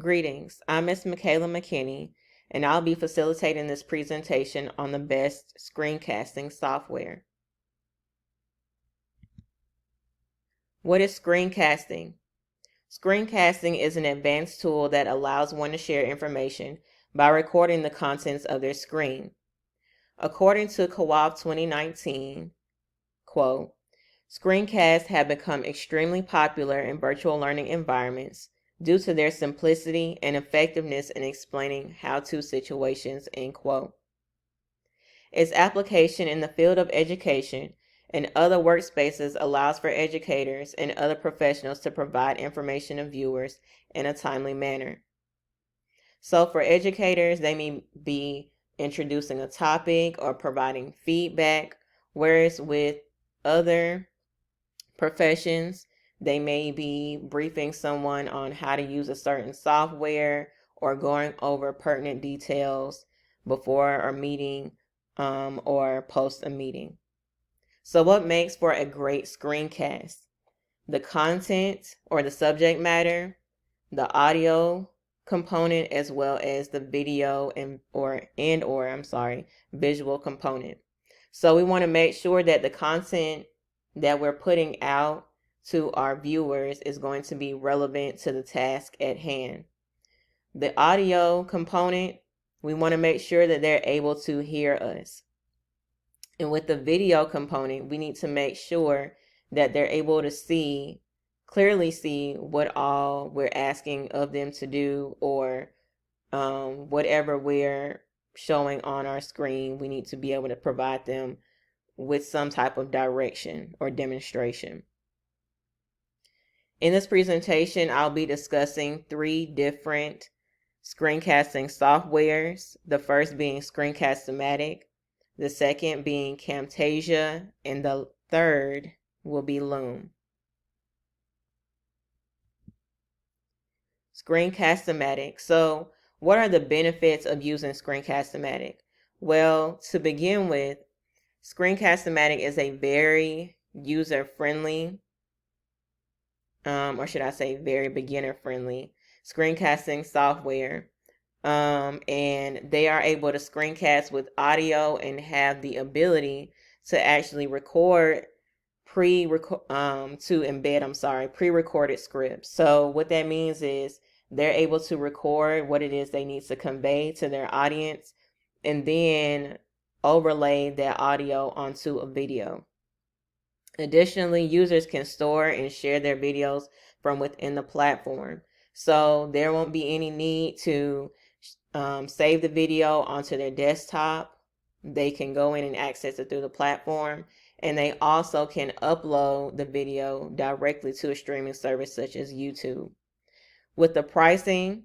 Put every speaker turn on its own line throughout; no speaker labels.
Greetings, I'm Ms. Michaela McKinney, and I'll be facilitating this presentation on the best screencasting software. What is screencasting? Screencasting is an advanced tool that allows one to share information by recording the contents of their screen. According to Co-op 2019, quote, screencasts have become extremely popular in virtual learning environments due to their simplicity and effectiveness in explaining how-to situations, end quote. Its application in the field of education and other workspaces allows for educators and other professionals to provide information to viewers in a timely manner. So for educators, they may be introducing a topic or providing feedback, whereas with other professions, they may be briefing someone on how to use a certain software or going over pertinent details before a meeting or post a meeting. So what makes for a great screencast? The content or the subject matter, the audio component, as well as the video and or visual component. So we want to make sure that the content that we're putting out to our viewers is going to be relevant to the task at hand. The audio component, we want to make sure that they're able to hear us. And with the video component, we need to make sure that they're able to clearly see what all we're asking of them to do, or whatever we're showing on our screen, we need to be able to provide them with some type of direction or demonstration. In this presentation, I'll be discussing 3 different screencasting softwares. The first being Screencast-O-Matic, the second being Camtasia, and the third will be Loom. Screencast-O-Matic. So what are the benefits of using Screencast-O-Matic? Well, to begin with, Screencast-O-Matic is a very user-friendly, or should I say very beginner-friendly screencasting software. And they are able to screencast with audio and have the ability to actually record pre-recorded scripts. So what that means is they're able to record what it is they need to convey to their audience and then overlay that audio onto a video. Additionally, users can store and share their videos from within the platform. So there won't be any need to save the video onto their desktop. They can go in and access it through the platform. And they also can upload the video directly to a streaming service such as YouTube. With the pricing,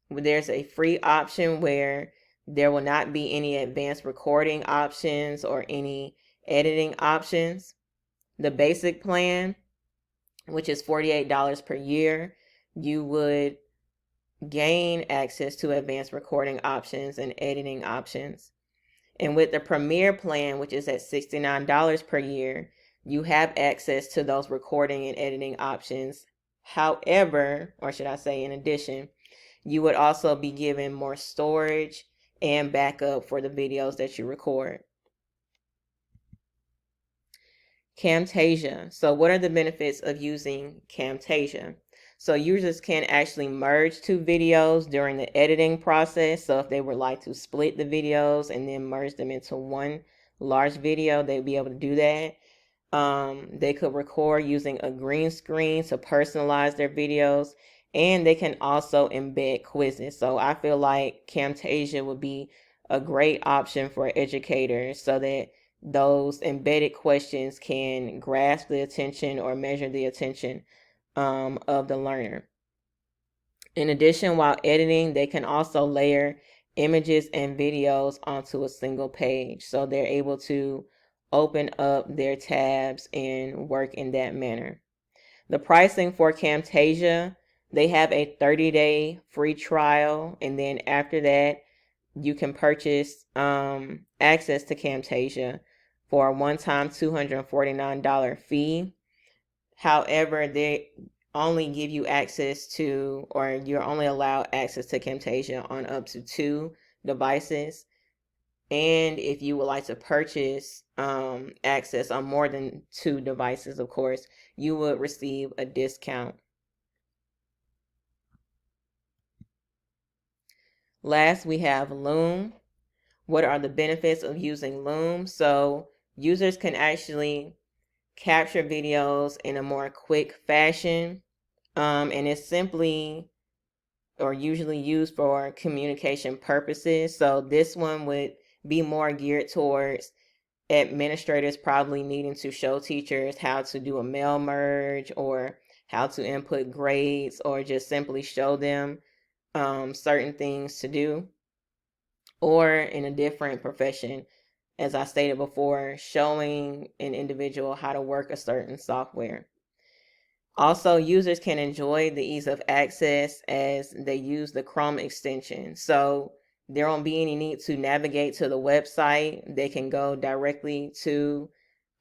there's a free option where there will not be any advanced recording options or any editing options. The basic plan, which is $48 per year, you would gain access to advanced recording options and editing options. And with the Premier plan, which is at $69 per year, you have access to those recording and editing options. However, or should I say in addition, you would also be given more storage and backup for the videos that you record. Camtasia. So what are the benefits of using Camtasia? So users can actually merge 2 videos during the editing process. So if they would like to split the videos and then merge them into one large video, they'd be able to do that. They could record using a green screen to personalize their videos, and they can also embed quizzes. So I feel like Camtasia would be a great option for educators so that those embedded questions can grasp the attention or measure the attention of the learner. In addition, while editing, they can also layer images and videos onto a single page. So they're able to open up their tabs and work in that manner. The pricing for Camtasia, they have a 30-day free trial. And then after that, you can purchase access to Camtasia for a one-time $249 fee. However, they only give you access to, or you're only allowed access to Camtasia on up to 2 devices. And if you would like to purchase access on more than 2 devices, of course, you would receive a discount. Last, we have Loom. What are the benefits of using Loom? So users can actually capture videos in a more quick fashion, and it's simply or usually used for communication purposes. So this one would be more geared towards administrators probably needing to show teachers how to do a mail merge or how to input grades, or just simply show them certain things to do. Or in a different profession, as I stated before, showing an individual how to work a certain software. Also, users can enjoy the ease of access as they use the Chrome extension. So there won't be any need to navigate to the website. They can go directly to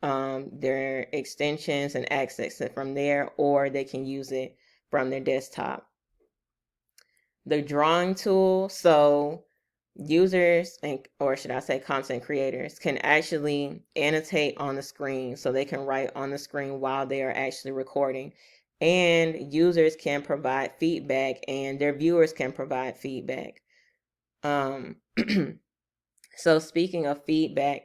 their extensions and access it from there, or they can use it from their desktop. The drawing tool, so users, or should I say content creators, can actually annotate on the screen, so they can write on the screen while they are actually recording. And users can provide feedback, and their viewers can provide feedback. So speaking of feedback,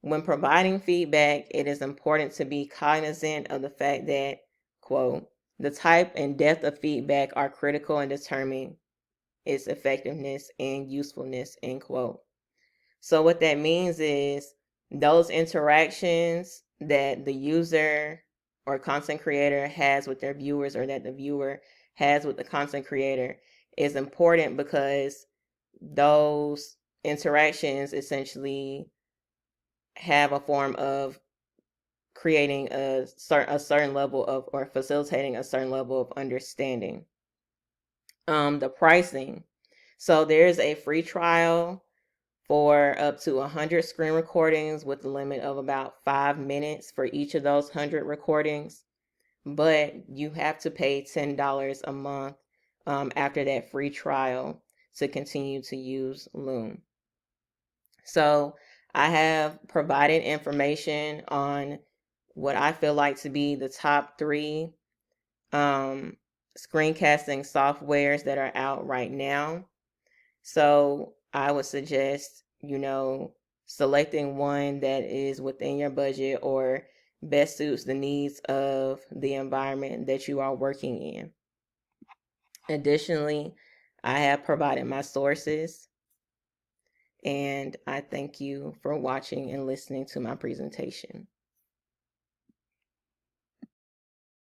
when providing feedback, it is important to be cognizant of the fact that, quote, the type and depth of feedback are critical in determining its effectiveness and usefulness, end quote. So what that means is those interactions that the user or content creator has with their viewers, or that the viewer has with the content creator, is important, because those interactions essentially have a form of creating a certain level of, or facilitating a certain level of understanding. The pricing. So there's a free trial for up to 100 screen recordings with a limit of about 5 minutes for each of those 100 recordings. But you have to pay $10 a month after that free trial to continue to use Loom. So I have provided information on what I feel like to be the top 3 screencasting softwares that are out right now. So I would suggest, selecting one that is within your budget or best suits the needs of the environment that you are working in. Additionally, I have provided my sources, and I thank you for watching and listening to my presentation.